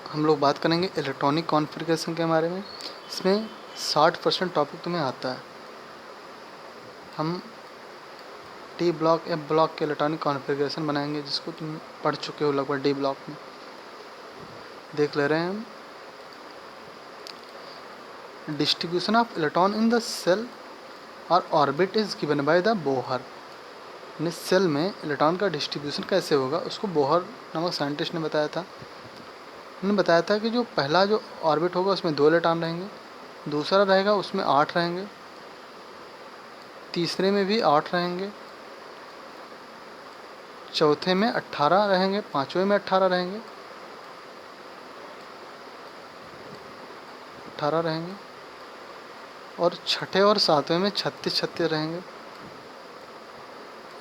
हम लोग बात करेंगे इलेक्ट्रॉनिक कॉन्फ़िगरेशन के बारे में। इसमें 60% टॉपिक तुम्हें आता है। हम डी ब्लॉक एफ ब्लॉक के इलेक्ट्रॉनिक कॉन्फ़िगरेशन बनाएंगे, जिसको तुम पढ़ चुके हो लगभग डी ब्लॉक में। देख ले रहे हैं हम। Distribution of electron in the shell और orbit is given by the Bohr. यानी सेल में इलेक्ट्रॉन का डिस्ट्रीब्यूशन कैसे होगा, उसको बोहर नामक साइंटिस्ट ने बताया था। उन्होंने बताया था कि जो पहला जो ऑर्बिट होगा उसमें 2 इलेक्ट्रॉन रहेंगे, दूसरा रहेगा उसमें 8 रहेंगे, तीसरे में भी 8 रहेंगे, चौथे में 18 रहेंगे, पाँचवें में 18 रहेंगे, 18 रहेंगे, और छठे और सातवें में 36 रहेंगे।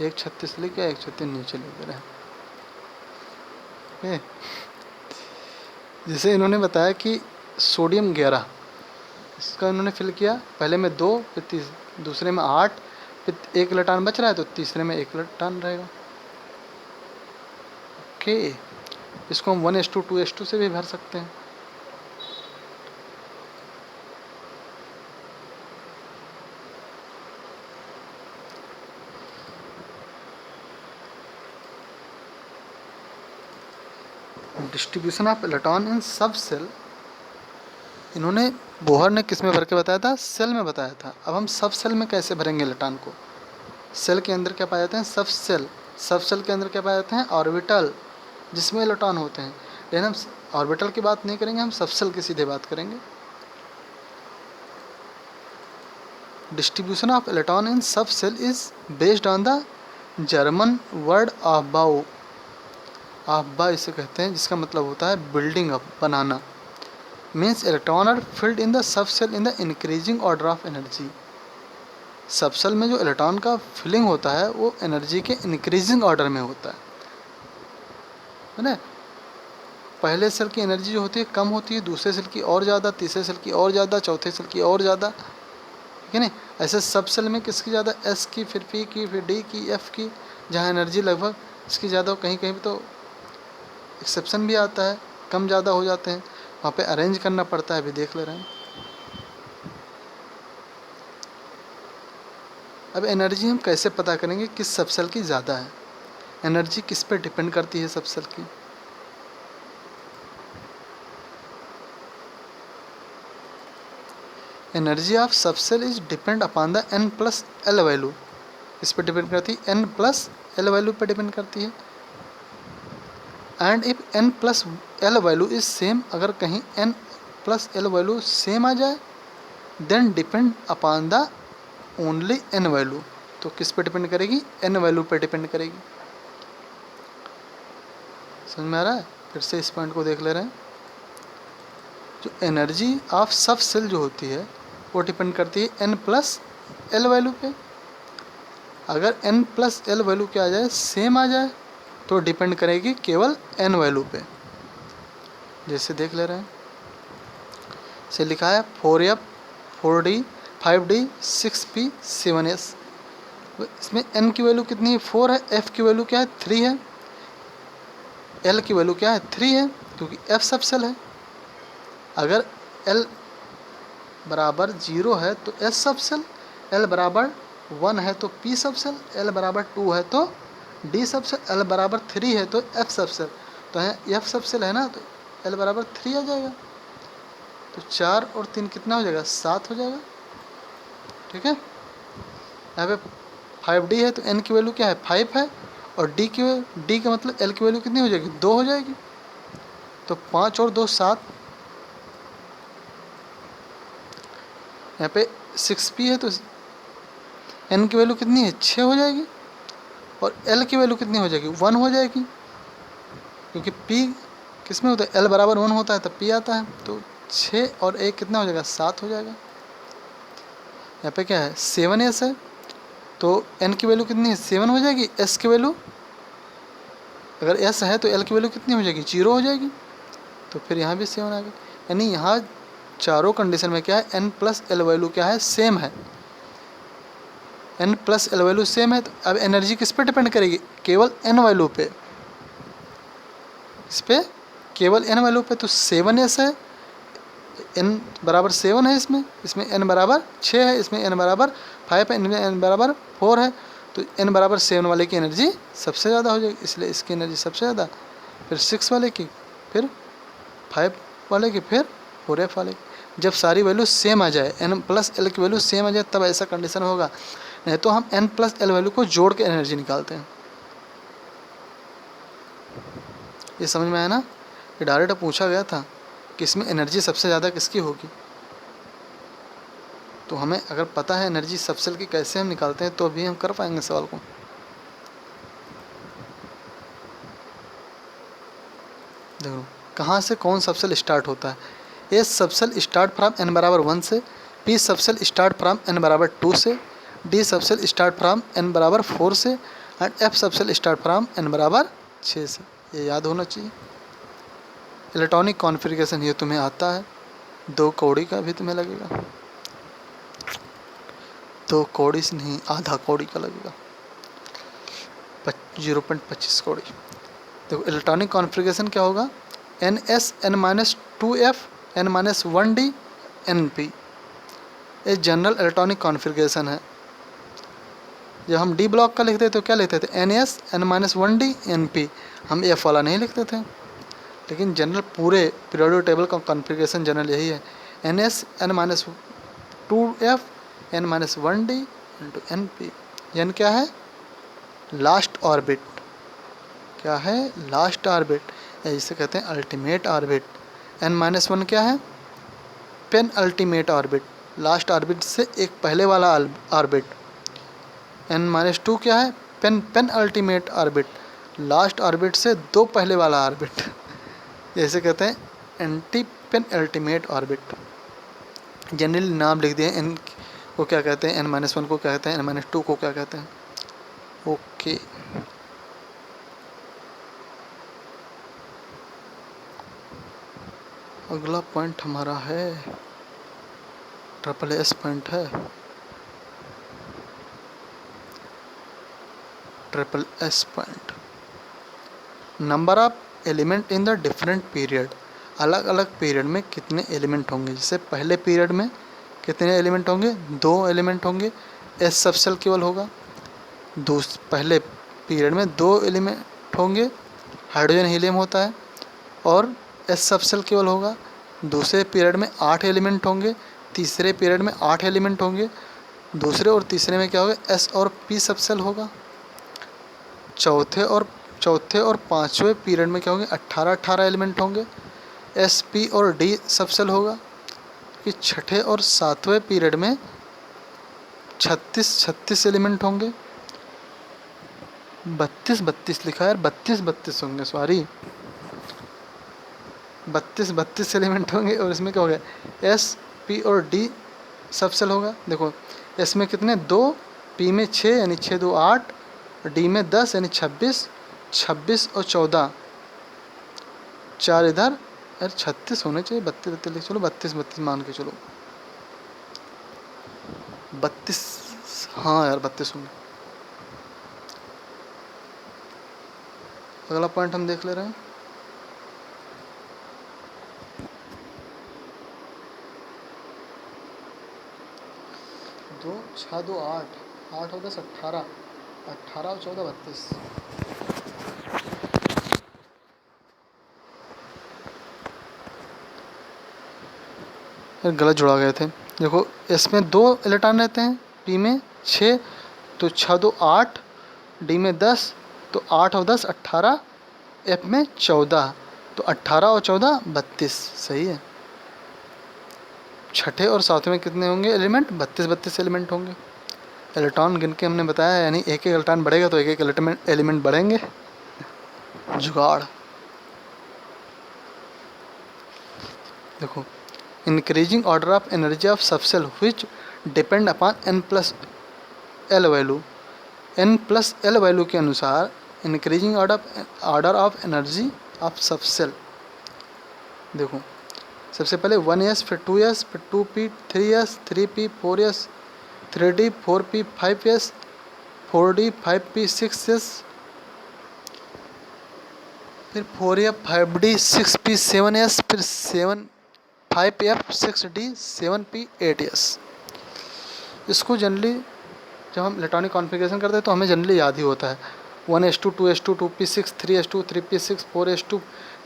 एक 36 लिख के एक 36 नीचे लिख रहे हैं। जैसे इन्होंने बताया कि सोडियम 11, इसका इन्होंने फिल किया, पहले में 2, फिर दूसरे में 8, फिर 1 इलेक्ट्रॉन बच रहा है तो तीसरे में 1 इलेक्ट्रॉन रहेगा। ओके, इसको हम 1:2 2:2 से भी भर सकते हैं। Distribution of electron in sub cell, इन्होंने बोहर ने किस में भर के बताया था, सेल में बताया था। अब हम सब सेल में कैसे भरेंगे इलेक्ट्रॉन को। सेल के अंदर क्या पाए जाते हैं, सब सेल। सब सेल के अंदर क्या पाए जाते हैं, ऑर्बिटल, जिसमें इलेक्ट्रॉन होते हैं। लेकिन हम ऑर्बिटल की बात नहीं करेंगे, हम सब सेल की सीधे बात करेंगे। Distribution of electron in sub cell is based on the German word Aufbau. आफबा इसे कहते हैं, जिसका मतलब होता है बिल्डिंग अप, बनाना। Means electron are filled in the sub shell in the increasing order of energy. Sub shell में जो इलेक्ट्रॉन का फिलिंग होता है वो एनर्जी के इंक्रीजिंग ऑर्डर में होता है ना। पहले सेल की एनर्जी जो होती है कम होती है, दूसरे सेल की और ज़्यादा, तीसरे सेल की और ज़्यादा, चौथे सेल की और ज़्यादा, ठीक है ना। ऐसे सब सेल में किसकी ज़्यादा, एस की, फिर पी की, फिर डी की, एफ की, जहाँ एनर्जी लगभग इसकी ज़्यादा हो, कहीं कहीं तो एक्सेप्शन भी आता है, कम ज़्यादा हो जाते हैं, वहाँ पे अरेंज करना पड़ता है। अभी देख ले रहे हैं। अब एनर्जी हम कैसे पता करेंगे किस सब सेल की ज़्यादा है। एनर्जी किस पे डिपेंड करती है सब सेल की। Energy of sub cell is depend upon the n+L value. इस पर डिपेंड करती है, n+L वैल्यू पर डिपेंड करती है। And if n+L value is same, अगर कहीं n+L वैल्यू सेम आ जाए, then depend upon the only n value. तो किस पे डिपेंड करेगी, n वैल्यू पे डिपेंड करेगी। समझ में आ रहा है। फिर से इस पॉइंट को देख ले रहे हैं। जो एनर्जी ऑफ सब सेल जो होती है वो डिपेंड करती है n+L वैल्यू पे। अगर n+L वैल्यू क्या आ जाए, सेम आ जाए, तो डिपेंड करेगी केवल n वैल्यू पे। जैसे देख ले रहे हैं, से लिखा है 4F 4D 5D 6P 7S। इसमें n की वैल्यू कितनी है, 4 है, f की वैल्यू क्या है, 3 है, l की वैल्यू क्या है, 3 है, क्योंकि f सब सेल है। अगर l बराबर 0 है तो s सब सेल, l बराबर 1 है तो p सब सेल, l बराबर 2 है तो d सब सेल, l बराबर 3 है तो f सब सेल। तो यहाँ f सब सेल है ना, तो l बराबर 3 आ जाएगा। तो 4 और 3 कितना हो जाएगा, 7 हो जाएगा। ठीक है। यहाँ पे 5D है तो n की वैल्यू क्या है, 5 है, और d का मतलब l की वैल्यू कितनी हो जाएगी, 2 हो जाएगी। तो 5 और 2 7। यहाँ पे 6P है तो n की वैल्यू कितनी है, 6 हो जाएगी, और l की वैल्यू कितनी हो जाएगी, 1 हो जाएगी, क्योंकि p किस में होता है, l बराबर 1 होता है तब p आता है। तो 6 और 1 कितना हो जाएगा, 7 हो जाएगा। यहाँ पे क्या है, 7S है तो n की वैल्यू कितनी है, 7 हो जाएगी। s की वैल्यू, अगर s है तो l की वैल्यू कितनी हो जाएगी, 0 हो जाएगी। तो फिर यहाँ भी 7 आ गया। यानी यहाँ चारों कंडीशन में क्या है, n+L वैल्यू क्या है, सेम है। n+L वैल्यू सेम है, तो अब एनर्जी किस पे डिपेंड करेगी, केवल n वैल्यू पे। इस पे केवल n वैल्यू पे तो 7s है, n बराबर 7 है, इसमें n बराबर 6 है, इसमें n बराबर 5 है, इनमें n बराबर 4 है। तो n बराबर 7 वाले की एनर्जी सबसे ज़्यादा हो जाएगी, इसलिए इसकी एनर्जी सबसे ज़्यादा, फिर 6 वाले की, फिर 5 वाले की, फिर 4f वाले की। जब सारी वैल्यू सेम आ जाए, n प्लस एल की वैल्यू सेम आ जाए, तब ऐसा कंडीशन होगा। नहीं तो हम n प्लस एल वैल्यू को जोड़ के एनर्जी निकालते हैं। ये समझ में आया ना? ये डायरेक्ट पूछा गया था कि इसमें एनर्जी सबसे ज़्यादा किसकी होगी। तो हमें अगर पता है एनर्जी सबसेल की कैसे हम निकालते हैं, तो अभी हम कर पाएंगे सवाल को। देखो कहाँ से कौन सबसेल स्टार्ट होता है। ए सबसेल स्टार्ट फ्रॉम n बराबर 1 से, P subshell start from n बराबर 2 से, D subshell start from n बराबर 4 से, and F subshell start from n बराबर 6 से। ये याद होना चाहिए। इलेक्ट्रॉनिक कॉन्फ़िगरेशन ये तुम्हें आता है, 2 कौड़ी का भी तुम्हें लगेगा, 2 कौड़ी से नहीं, आधा कौड़ी का लगेगा, 0.25 कौड़ी। देखो इलेक्ट्रॉनिक कॉन्फ़िगरेशन क्या होगा, NS n-2f n-1d np। ये जनरल इलेक्ट्रॉनिक कॉन्फ़िगरेशन है। जब हम डी ब्लॉक का लिखते थे तो क्या लिखते थे, NS n-1d np। हम एफ वाला नहीं लिखते थे, लेकिन जनरल पूरे पीरियोडिक टेबल का कॉन्फ़िगरेशन जनरल यही है, NS n-2f n-1d into np। n क्या है, लास्ट ऑर्बिट। क्या है, लास्ट ऑर्बिट, जिसे कहते हैं अल्टीमेट ऑर्बिट। n-1 क्या है, pen ultimate orbit, last orbit से एक पहले वाला ऑर्बिट। n-2 क्या है, pen ultimate orbit, last orbit से 2 पहले वाला ऑर्बिट। जैसे कहते हैं anti pen ultimate orbit. Generally नाम लिख दिए, n को क्या कहते हैं, n-1 को क्या कहते हैं, n-2 को क्या कहते हैं। ओके अगला पॉइंट हमारा है SSS पॉइंट है, SSS point. Number of element in the different period. अलग अलग पीरियड में कितने एलिमेंट होंगे। जैसे पहले पीरियड में कितने एलिमेंट होंगे, 2 एलिमेंट होंगे, एस सबसेल केवल होगा। पहले पीरियड में 2 एलिमेंट होंगे, हाइड्रोजन हीलियम होता है, और एस सबसेल केवल होगा। दूसरे पीरियड में 8 एलिमेंट होंगे, तीसरे पीरियड में 8 एलिमेंट होंगे, दूसरे और तीसरे में क्या होगा, एस और पी सबसेल होगा। चौथे और पाँचवें पीरियड में क्या होंगे, 18 एलिमेंट होंगे, एस पी और डी सबसेल होगा। कि छठे और सातवें पीरियड में 36 एलिमेंट होंगे। 32 लिखा है, 32 होंगे, सॉरी, 32 एलिमेंट होंगे। और इसमें क्या हो गया, एस पी और डी सबसेल होगा। देखो एस में कितने, 2, पी में 6 यानी 6 2 8, डी में 10 यानी 26 और 14, 4 इधर, यार 36 होने चाहिए, 32 लिख, चलो 32 मान के चलो, 32, हाँ यार 32 होंगे। अगला पॉइंट हम देख ले रहे हैं, दो 6 2 8, 8 और 10 18, 18 और 14 32। गलत जुड़ा गए थे। देखो इसमें 2 इलेक्ट्रॉन रहते हैं, पी में 6, तो 6 2 8, डी में 10, तो 8 और 10 18, एफ में 14, तो 18 और 14 32, सही है। छठे और सातवें में कितने होंगे एलिमेंट, 32 एलिमेंट होंगे। इलेक्ट्रॉन गिन के हमने बताया, यानी एक इलेक्ट्रॉन बढ़ेगा तो एक एलिमेंट बढ़ेंगे। जुगाड़। देखो increasing order of energy of subshell which depend upon n plus L value. n plus L value के अनुसार increasing order of energy of subshell. देखो सबसे पहले 1s, फिर 2s, फिर 2p, 3s, 3p, 4s, 3d, 4p, 5s, 4d, 5p, 6s, फिर 4F 5D 6P 7S, फिर 5F 6D 7P 8S। इसको जनरली जब हम इलेक्ट्रॉनिक कॉन्फ़िगरेशन करते हैं तो हमें जनरली याद ही होता है 1s2 2s2 2p6 3s2 3p6 4s2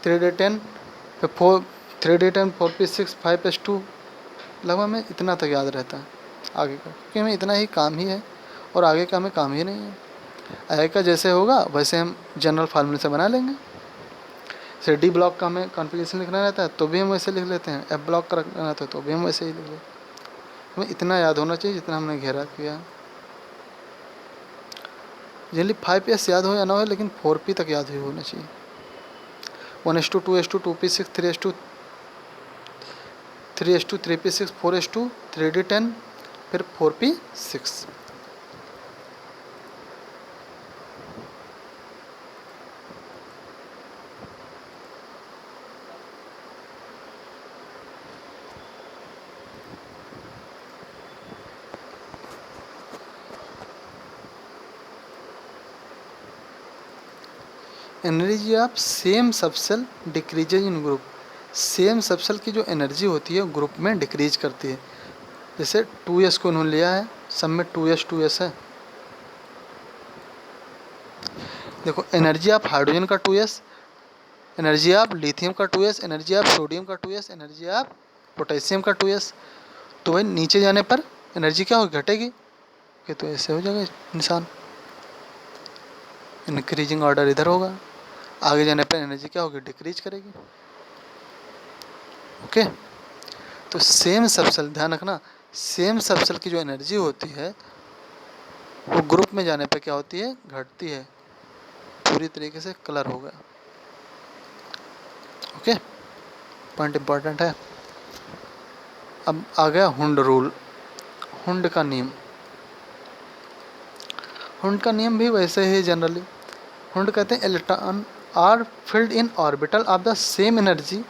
3d10 फिर 3d10 4p6 5s2, लगभग हमें इतना तक याद रहता है आगे का, क्योंकि हमें इतना ही काम ही है और आगे का हमें काम ही नहीं है। आगे का जैसे होगा वैसे हम जनरल फार्मूले से बना लेंगे। जैसे डी ब्लॉक का हमें कॉन्फ़िगरेशन लिखना रहता है तो भी हम वैसे लिख लेते हैं, एफ ब्लॉक का रखना रहता है तो भी हम वैसे ही लिख लेते हैं। हमें इतना याद होना चाहिए जितना हमने घेरा किया। जनरली 5S याद हो या ना हो, लेकिन 4P तक याद ही होना चाहिए। 1s2 2s2 2p6 3s2 3p6 4s2 3d10 फिर 4p6। Energy of same subshell decreases in group. Same subshell की जो एनर्जी होती है ग्रुप में डिक्रीज करती है। जैसे 2s को उन्होंने लिया है, सब में 2s है। देखो एनर्जी ऑफ हाइड्रोजन का 2s, एनर्जी ऑफ लिथियम का 2s, एनर्जी ऑफ सोडियम का 2s, एनर्जी ऑफ पोटेशियम का 2s। तो भाई नीचे जाने पर एनर्जी क्या होगी, घटेगी कि तो ऐसे हो जाएगा निशान, इंक्रीजिंग ऑर्डर इधर होगा। आगे जाने पर एनर्जी क्या होगी, डिक्रीज करेगी। ओके, तो सेम सबसेल ध्यान रखना, सेम सबसेल की जो एनर्जी होती है वो ग्रुप में जाने पर क्या होती है, घटती है। पूरी तरीके से कलर होगा। ओके, पॉइंट इंपॉर्टेंट है। अब आ गया हुंड रूल, हुंड का नियम। हुंड का नियम भी वैसे ही जनरली हुंड कहते हैं electron are filled in orbital of the same energy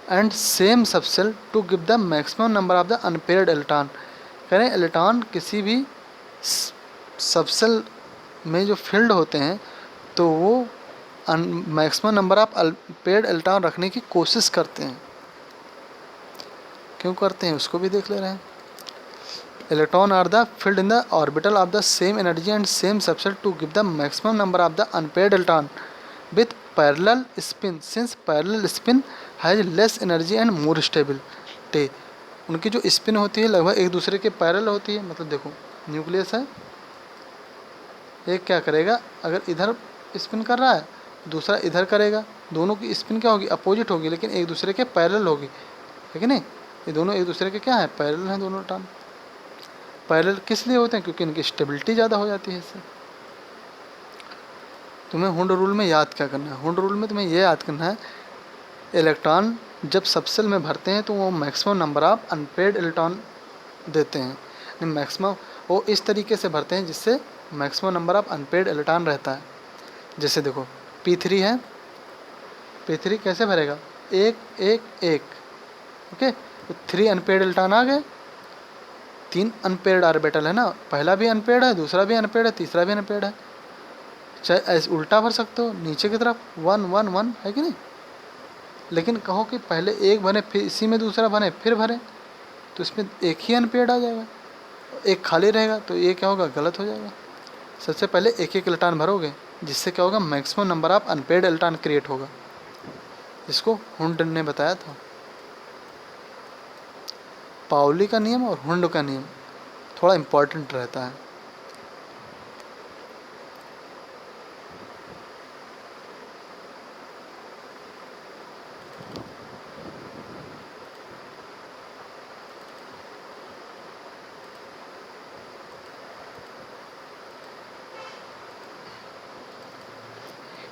and same subcell to give the maximum number of the unpaired electron. कह रहे हैं इलेक्ट्रॉन किसी भी सबसेल में जो फील्ड होते हैं तो वो maximum number of unpaired electron रखने की कोशिश करते हैं। क्यों करते हैं उसको भी देख ले रहे हैं। Electron are the filled in the orbital of the same energy and same subcell to give the maximum number of the unpaired electron with parallel spin since parallel spin has less energy and more stability. उनकी जो spin होती है लगभग एक दूसरे के parallel होती है। मतलब देखो न्यूक्लियस है, एक क्या करेगा, अगर इधर स्पिन कर रहा है दूसरा इधर करेगा, दोनों की स्पिन क्या होगी, अपोजिट होगी, लेकिन एक दूसरे के पैरेलल होगी, है कि नहीं। ये दोनों एक दूसरे के क्या है, पैरेलल हैं दोनों इलेक्ट्रॉन। पैरेलल किस लिए होते हैं, क्योंकि इनकी स्टेबिलिटी ज़्यादा हो जाती है इससे। तुम्हें हुंड रूल में याद क्या करना है, हुंड रूल में तुम्हें ये याद करना है इलेक्ट्रॉन जब सबसेल में भरते हैं तो वो maximum number of unpaired electron देते हैं। मैक्सिमम वो इस तरीके से भरते हैं जिससे maximum number of unpaired electron रहता है। जैसे देखो P3 है, P3 कैसे भरेगा, एक एक एक, ओके, तो 3 अनपेयर्ड इलेक्ट्रॉन आ गए, 3 अनपेयर्ड ऑर्बिटल है ना, पहला भी अनपेयर्ड है, दूसरा भी अनपेयर्ड है, तीसरा भी अनपेयर्ड है। चाहे ऐसे उल्टा भर सकते हो नीचे की तरफ 1 1 1, है कि नहीं। लेकिन कहो कि पहले एक भरे फिर इसी में दूसरा भरे फिर भरे तो इसमें एक ही अनपेयर्ड आ जाएगा, एक खाली रहेगा, तो ये क्या होगा, गलत हो जाएगा। सबसे पहले एक एक इलेक्ट्रॉन भरोगे जिससे क्या होगा, maximum number of unpaired electron create होगा, जिसको हुंड ने बताया था। पाउली का नियम और हुंड का नियम थोड़ा इम्पोर्टेंट रहता है।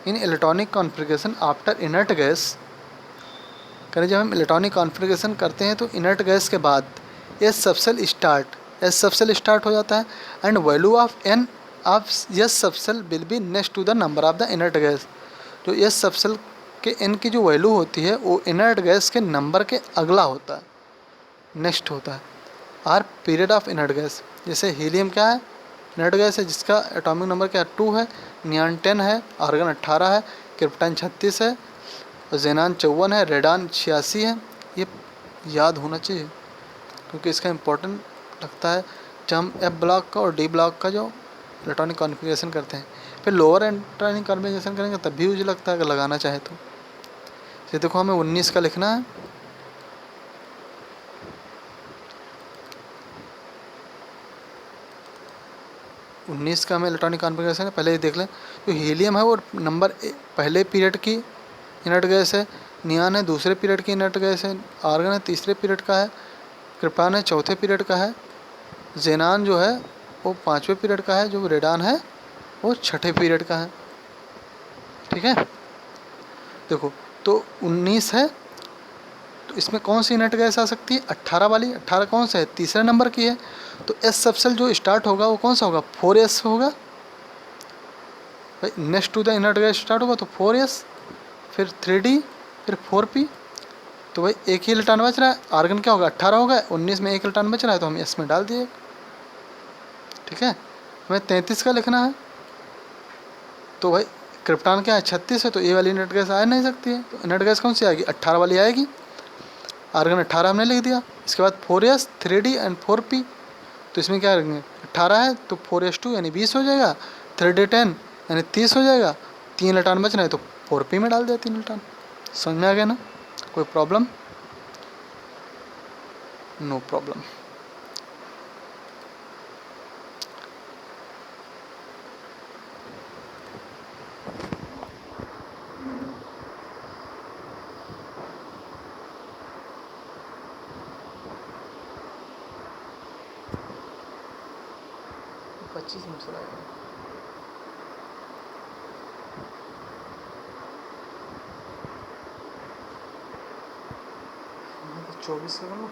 इन electronic configuration after inert gas, करें जब हम इलेक्ट्रॉनिक कॉन्फ़िगरेशन करते हैं तो इनर्ट गैस के बाद एस सबसेल स्टार्ट हो जाता है and value of N of S subcell will be next to the number of the inert gas. जो एस सबसेल के एन की जो वैल्यू होती है वो इनर्ट गैस के नंबर के अगला होता है, नेक्स्ट होता है। Are period of inert gas, जैसे हीलियम क्या है, इनर्ट गैस है जिसका एटॉमिक नंबर क्या है 2 है, नियॉन 10 है, आर्गन 18 है, क्रिप्टन 36 है और जेनान 54 है, रेडान 86 है। ये याद होना चाहिए क्योंकि इसका इम्पोर्टेंट लगता है जब हम एफ ब्लॉक का और डी ब्लॉक का जो इलेक्ट्रॉनिक कॉन्फ़िगरेशन करते हैं। फिर लोअर इलेक्ट्रॉनिक कॉन्फ़िगरेशन करेंगे तब भी मुझे लगता है अगर लगाना चाहे तो। ये देखो हमें 19 का लिखना है। उन्नीस का हमें इलेक्ट्रॉनिक कॉन्फ़िगरेशन है, पहले ये देख लें। जो हीलियम है वो नंबर पहले पीरियड की इनर्ट गैस है, नियान है दूसरे पीरियड की इनर्ट गैस है, आर्गन है तीसरे पीरियड का है, क्रिप्टॉन है चौथे पीरियड का है, जेनान जो है वो 5वें पीरियड का है, जो रेडान है वो 6ठे पीरियड का है। ठीक है, देखो तो 19 है तो इसमें कौन सी इनर्ट गैस आ सकती है? 18 वाली। 18 कौन सा है? तीसरे नंबर की है। तो एस सबसेल जो स्टार्ट होगा वो कौन सा होगा? 4s होगा भाई। Next to the inert gas start होगा तो 4s, फिर 3d, फिर 4p। तो भाई एक ही इलेक्ट्रॉन बच रहा है, आर्गन क्या होगा? 18 होगा, 19 में एक इलेक्ट्रॉन बच रहा है तो हम एस में डाल दिए। ठीक है, हमें 33 का लिखना है। तो भाई क्रिप्टॉन क्या है? 36 है, तो ये वाली इनर्ट गैस आ नहीं सकती है। तो इनर्ट गैस कौन सी आएगी? 18 वाली आएगी। आर्गन 18 हमने लिख दिया। इसके बाद 4s, 3d एंड 4p। तो इसमें क्या रखेंगे? 18 है तो 4s2 यानी 20 हो जाएगा, 3d 10 यानी 30 हो जाएगा। 3 इलेक्ट्रॉन बच रहे हैं तो 4p में डाल दिया 3 इलेक्ट्रॉन। समझ में आ गया ना? कोई प्रॉब्लम? No problem. पच्चीस मिनट चलाएगा। 24 कर लो।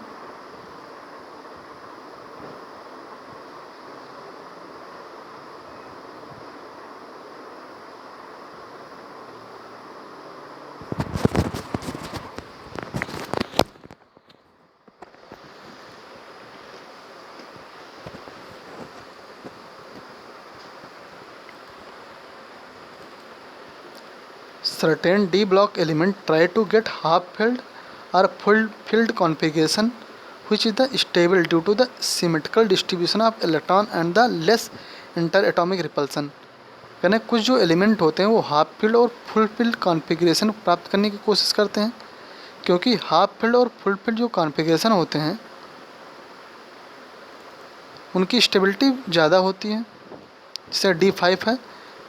Certain D block element try to get half filled or full filled configuration which is the stable due to the symmetrical distribution of electron and the less interatomic repulsion। यानी कुछ जो element होते हैं वो half field और full field configuration प्राप्त करने की कोशिश करते हैं, क्योंकि हाफ फील्ड और फुल फील्ड जो कॉन्फ़िगरेशन होते हैं उनकी स्टेबिलिटी ज़्यादा होती है। जैसे D5 है,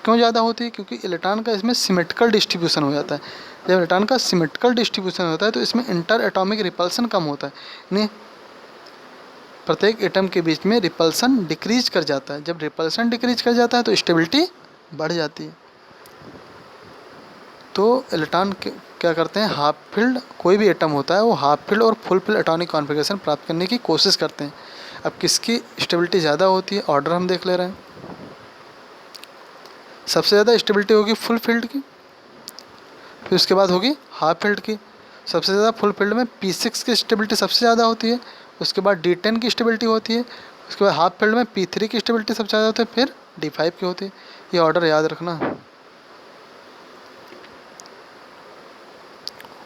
क्यों ज़्यादा होती है? क्योंकि इलेक्ट्रॉन का इसमें सिमेट्रिकल डिस्ट्रीब्यूशन हो जाता है। जब इलेक्ट्रॉन का सिमेट्रिकल डिस्ट्रीब्यूशन होता है तो इसमें इंटर एटॉमिक रिपल्सन कम होता है, यानी प्रत्येक एटम के बीच में रिपल्सन डिक्रीज कर जाता है। जब रिपल्सन डिक्रीज कर जाता है तो स्टेबिलिटी बढ़ जाती है। तो इलेक्ट्रॉन क्या करते हैं? हाफ फील्ड, कोई भी एटम होता है वो हाफ फील्ड और फुल फील्ड एटॉमिक कॉन्फ़िगरेशन प्राप्त करने की कोशिश करते हैं। अब किसकी स्टेबिलिटी ज़्यादा होती है? ऑर्डर हम देख ले रहे हैं। सबसे ज़्यादा स्टेबिलिटी होगी फुल फील्ड की, फिर उसके बाद होगी हाफ फील्ड की। सबसे ज़्यादा फुल फील्ड में P6 की स्टेबिलिटी सबसे ज़्यादा होती है, उसके बाद D10 की स्टेबिलिटी होती है, उसके बाद हाफ फील्ड में P3 की स्टेबिलिटी सबसे ज़्यादा होती है, फिर D5 की होती है। ये ऑर्डर याद रखना।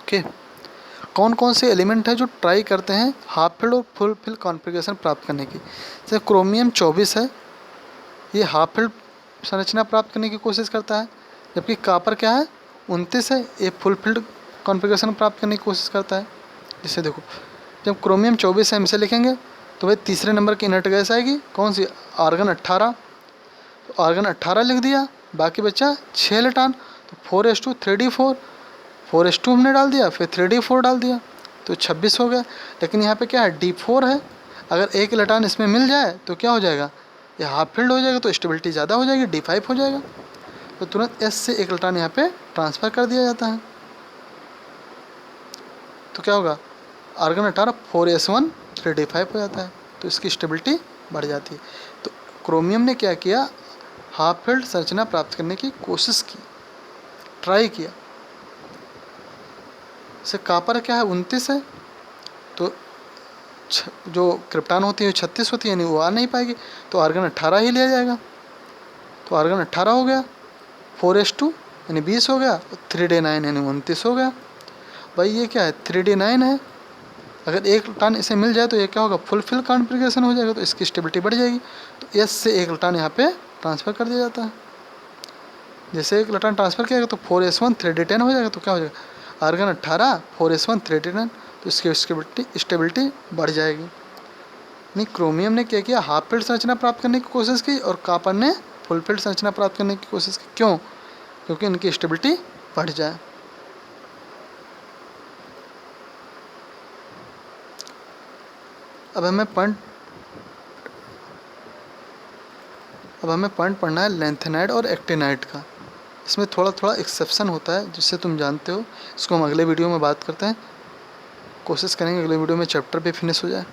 ओके, कौन कौन से एलिमेंट है जो ट्राई करते हैं हाफ फील्ड और फुल फील्ड कॉन्फ़िगरेशन प्राप्त करने की? जैसे क्रोमियम 24 है, ये हाफ फील्ड संरचना प्राप्त करने की कोशिश करता है, जबकि कॉपर क्या है? 29 है, ये फुल फील्ड कॉन्फ़िगरेशन प्राप्त करने की कोशिश करता है। जैसे देखो जब क्रोमियम 24 है इसे लिखेंगे तो भाई तीसरे नंबर की इनर्ट गैस आएगी कौन सी? आर्गन 18। तो आर्गन 18 लिख दिया, बाकी बचा 6 इलेक्ट्रॉन, तो 4s2 3d4, 4s2 हमने डाल दिया, फिर 3d4 डाल दिया तो 26 हो गया। लेकिन यहाँ पे क्या है? D4 है, अगर एक इलेक्ट्रॉन इसमें मिल जाए तो क्या हो जाएगा? ये हाफ फील्ड हो जाएगा तो स्टेबिलिटी ज़्यादा हो जाएगी, D5 हो जाएगा। तो तुरंत S से एक इलेक्ट्रॉन यहाँ पे ट्रांसफ़र कर दिया जाता है। तो क्या होगा? आर्गन 18 4s1 3d5 हो जाता है, तो इसकी स्टेबिलिटी बढ़ जाती है। तो क्रोमियम ने क्या किया? हाफ फील्ड संरचना प्राप्त करने की कोशिश की, ट्राई किया। जैसे कॉपर क्या है? 29 है, तो जो क्रिप्टॉन होती है 36 होती है, यानी वो आ नहीं पाएगी, तो आर्गन 18 ही लिया जाएगा। तो आर्गन 18 हो गया, 4s2 यानी 20 हो गया, 3D9 यानी 29 हो गया। भाई ये क्या है, 3D9 है, अगर 1 इलेक्ट्रॉन इसे मिल जाए तो ये क्या होगा, फुलफिल कॉन्फ़िगरेशन हो जाएगा, तो इसकी स्टेबिलिटी बढ़ जाएगी। तो S से 1 इलेक्ट्रॉन यहाँ पे ट्रांसफ़र कर दिया जाता है। जैसे 1 इलेक्ट्रॉन ट्रांसफ़र किया तो 4s1 3D10 हो जाएगा, तो क्या हो जाएगा, आर्गन 18 4s1 3D10, तो इसकी स्टेबिलिटी बढ़ जाएगी। नहीं, क्रोमियम ने क्या किया, हाफ फिल्ड संरचना प्राप्त करने की कोशिश की और कॉपर ने फुल फिल्ड संरचना प्राप्त करने की कोशिश की। क्यों? क्योंकि इनकी स्टेबिलिटी बढ़ जाए। अब हमें पॉइंट पढ़ना है लेंथेनाइड और एक्टिनाइड का। इसमें थोड़ा थोड़ा एक्सेप्शन होता है जिससे तुम जानते हो, इसको हम अगले वीडियो में बात करते हैं। कोशिश करेंगे अगले वीडियो में चैप्टर भी फिनिश हो जाए।